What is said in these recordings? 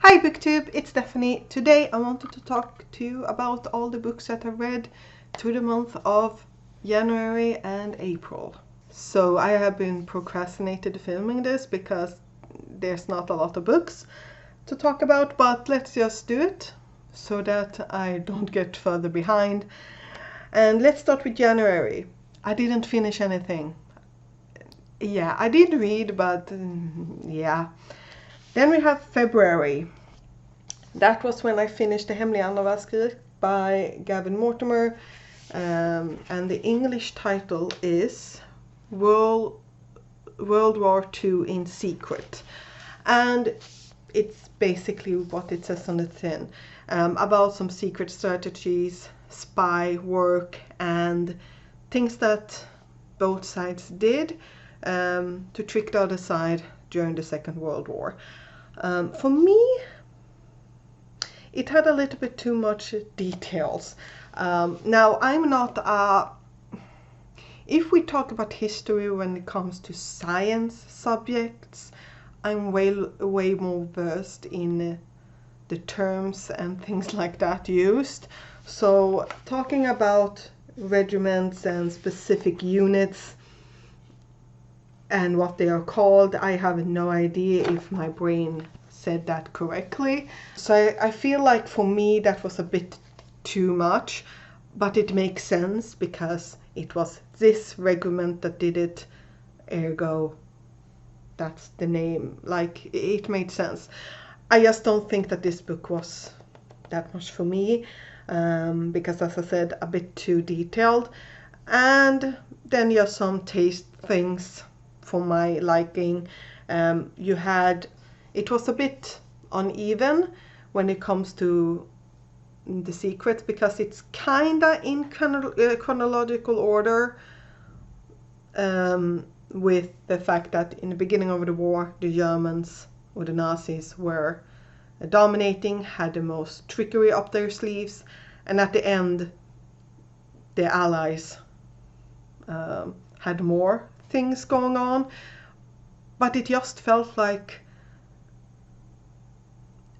Hi Booktube, it's Stephanie. Today I wanted to talk to you about all the books that I read through the month of January and April. So I have been procrastinated filming this because there's not a lot of books to talk about, but let's just do it so that I don't get further behind. And let's start with January. I didn't finish anything. Yeah, I did read, but yeah. Then we have February. That was when I finished The hemliga Anna Wallskriket by Gavin Mortimer, and the English title is World War II in Secret. And it's basically what it says on the tin, about some secret strategies, spy work, and things that both sides did to trick the other side during the Second World War. For me, it had a little bit too much details. Now, I'm not if we talk about history when it comes to science subjects, I'm way more versed in the terms and things like that used. So talking about regiments and specific units and what they are called, I have no idea if my brain said that correctly. So I feel like for me that was a bit too much, but it makes sense because it was this regiment that did it, ergo that's the name. Like, it made sense. I just don't think that this book was that much for me, because as I said, a bit too detailed, and then just some taste things for my liking. It was a bit uneven when it comes to the secrets because it's kinda in chronological order, with the fact that in the beginning of the war the Germans or the Nazis were dominating, had the most trickery up their sleeves, and at the end the Allies had more things going on. But it just felt like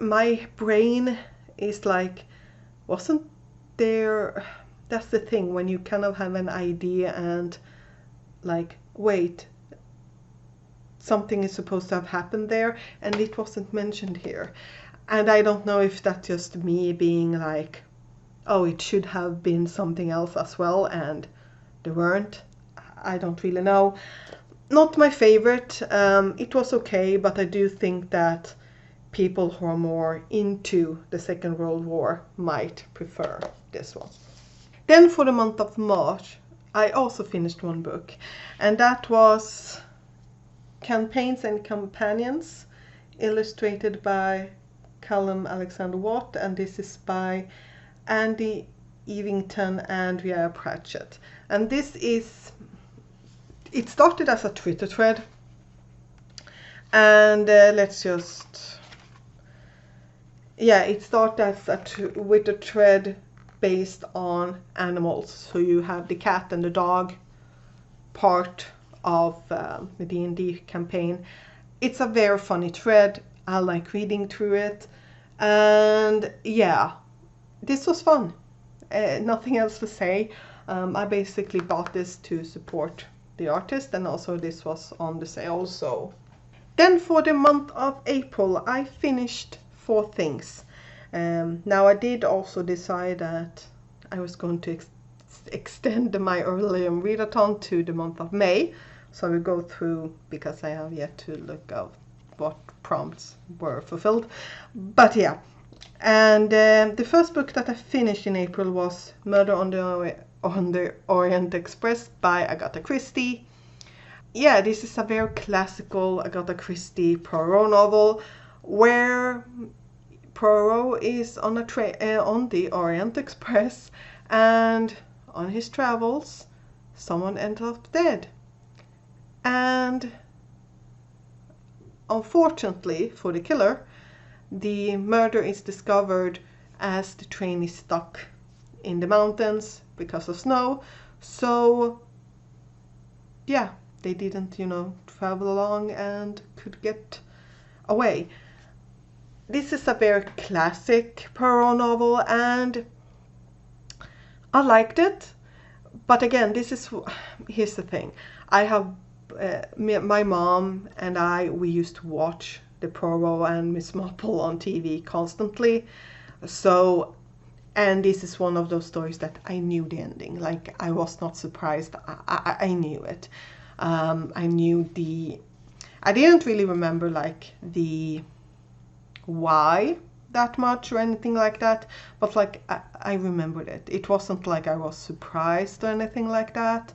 my brain is like, wasn't there? That's the thing, when you kind of have an idea and like, wait, something is supposed to have happened there and it wasn't mentioned here. And I don't know if that's just me being like, oh, it should have been something else as well and they weren't. I don't really know. Not my favorite. It was okay, but I do think that people who are more into the Second World War might prefer this one. Then for the month of March, I also finished one book, and that was Campaigns and Companions, illustrated by Callum Alexander Watt, and this is by Andy Evington and Ria Pratchett. And it started as a Twitter thread, and it started with a thread based on animals. So you have the cat and the dog part of the D&D campaign. It's a very funny thread. I like reading through it, and yeah, this was fun. Nothing else to say. I basically bought this to support the artist, and also this was on the sale. So then for the month of April, I finished 4 things. Now I did also decide that I was going to extend my earlier readathon to the month of May. So I will go through, because I have yet to look at what prompts were fulfilled. But yeah, and the first book that I finished in April was Murder on the Orient Express by Agatha Christie. Yeah, this is a very classical Agatha Christie Poirot novel where Poirot is on the Orient Express, and on his travels someone ends up dead. And unfortunately for the killer, the murder is discovered as the train is stuck in the mountains because of snow. So yeah, they didn't, travel along and could get away. this is a very classic Poirot novel, and I liked it. But again, here's the thing. I have my mom and we used to watch the Poirot and Miss Marple on TV constantly. So, and this is one of those stories that I knew the ending. Like, I was not surprised. I knew it. I knew I didn't really remember like the why that much or anything like that, but like I remembered it. It wasn't like I was surprised or anything like that.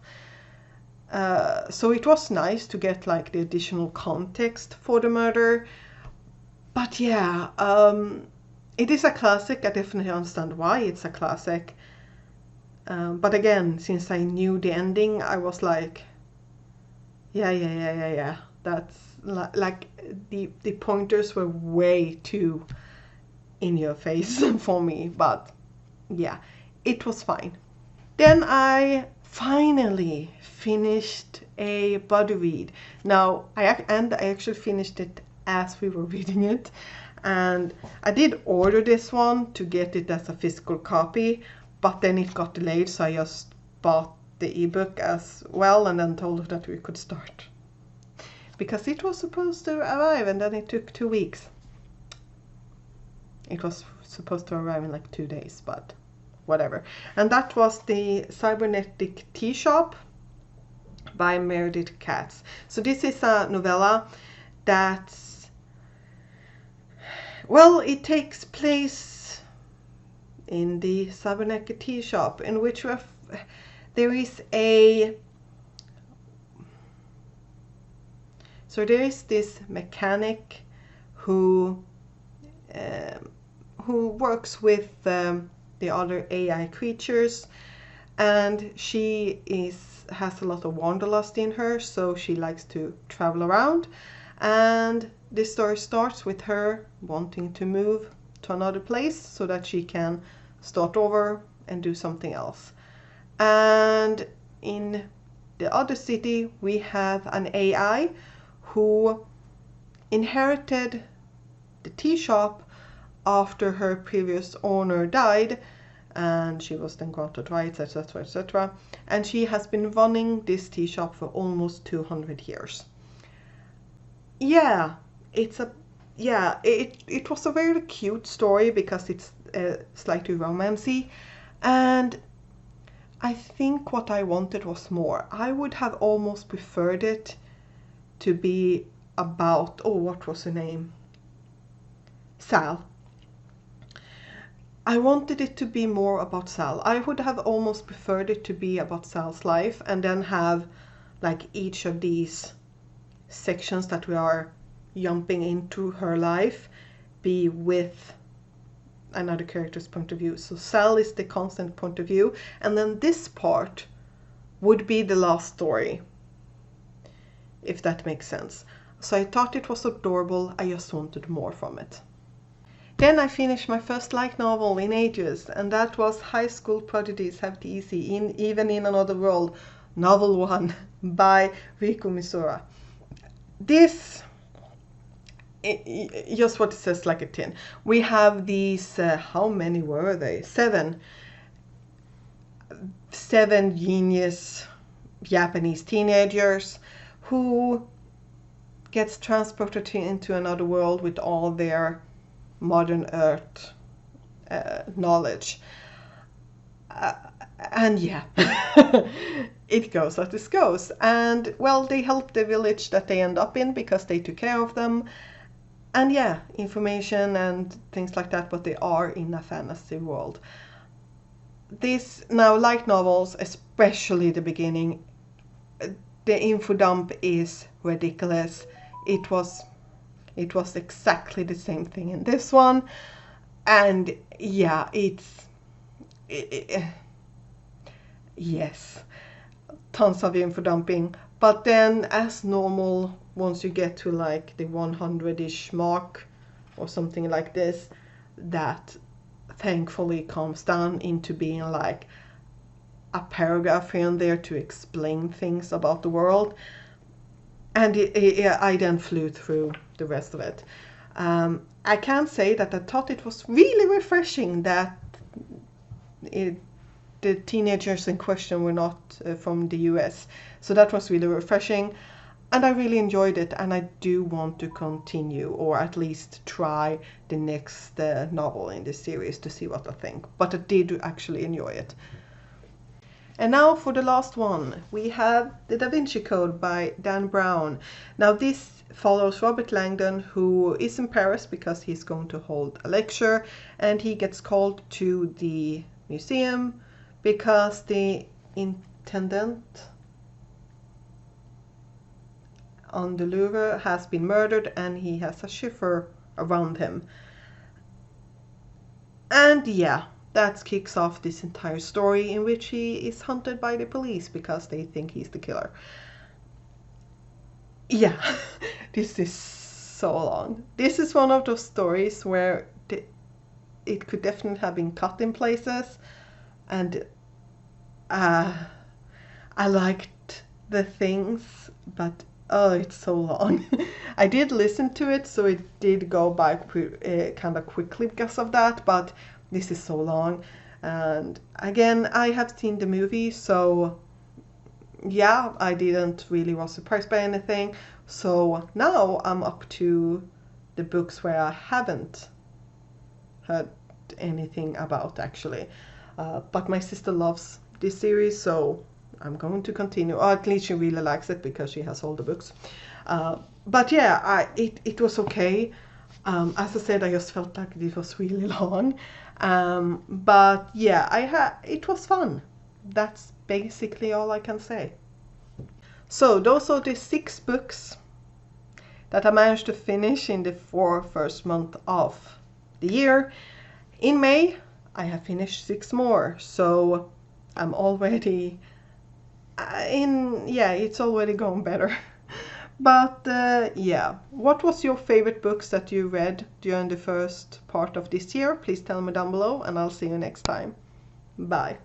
So it was nice to get like the additional context for the murder. But yeah, it is a classic. I definitely understand why it's a classic. But again, since I knew the ending, I was like, yeah. That's like the pointers were way too in your face for me, but yeah, it was fine. Then I finally finished a body read. Now, I actually finished it as we were reading it, and I did order this one to get it as a physical copy, but then it got delayed, so I just bought the ebook as well and then told her that we could start. Because it was supposed to arrive and then it took 2 weeks. It was supposed to arrive in like 2 days, but whatever. And that was the Cybernetic Tea Shop by Meredith Katz. So this is a novella that's, well, it takes place in the Cybernetic Tea Shop, in which there is this mechanic who works with the other AI creatures, and she has a lot of wanderlust in her, so she likes to travel around. And this story starts with her wanting to move to another place so that she can start over and do something else. And in the other city, we have an AI who inherited the tea shop after her previous owner died, and she was then granted rights, etc., etc. And she has been running this tea shop for almost 200 years. Yeah, it was a very cute story because it's slightly romancy, and I think what I wanted was more. I would have almost preferred it to be about, what was her name? Sal. I wanted it to be more about Sal. I would have almost preferred it to be about Sal's life and then have like each of these sections that we are jumping into her life be with another character's point of view. So Sal is the constant point of view, and then this part would be the last story, if that makes sense. So I thought it was adorable. I just wanted more from it. Then I finished my first light novel in ages, and that was High School Prodigies Have It Easy, Even in Another World, Novel 1 by Riku Misura. This, just what it says like a tin. We have these, how many were they? 7 genius Japanese teenagers who gets transported into another world with all their modern Earth knowledge. And yeah, it goes as it goes. And well, they help the village that they end up in because they took care of them. And yeah, information and things like that, but they are in a fantasy world. Now, light novels, especially the beginning, the info dump is ridiculous. It was exactly the same thing in this one, and yeah, yes, tons of info dumping. But then, as normal, once you get to like the 100-ish mark or something like this, that thankfully calms down into being like a paragraph here and there to explain things about the world. And I then flew through the rest of it. I can say that I thought it was really refreshing that the teenagers in question were not from the US. So that was really refreshing. And I really enjoyed it, and I do want to continue, or at least try the next novel in this series to see what I think. But I did actually enjoy it. And now for the last one, we have The Da Vinci Code by Dan Brown. Now this follows Robert Langdon, who is in Paris because he's going to hold a lecture, and he gets called to the museum because the intendant on the Louvre has been murdered and he has a chauffeur around him. And yeah, that kicks off this entire story, in which he is hunted by the police because they think he's the killer. Yeah, this is so long. This is one of those stories where it could definitely have been cut in places, and I liked the things, but oh, it's so long. I did listen to it, so it did go by kind of quickly because of that, but this is so long. And again, I have seen the movie, so yeah, I didn't really was surprised by anything. So now I'm up to the books where I haven't heard anything about actually. But my sister loves this series, so I'm going to continue. Or at least she really likes it because she has all the books. But yeah, it was okay. As I said, I just felt like it was really long. But yeah, it was fun. That's basically all I can say. So those are the 6 books that I managed to finish in the 4 first months of the year. In May, I have finished 6 more, so I'm already it's already going better. But yeah, what was your favorite books that you read during the first part of this year? Please tell me down below, and I'll see you next time. Bye.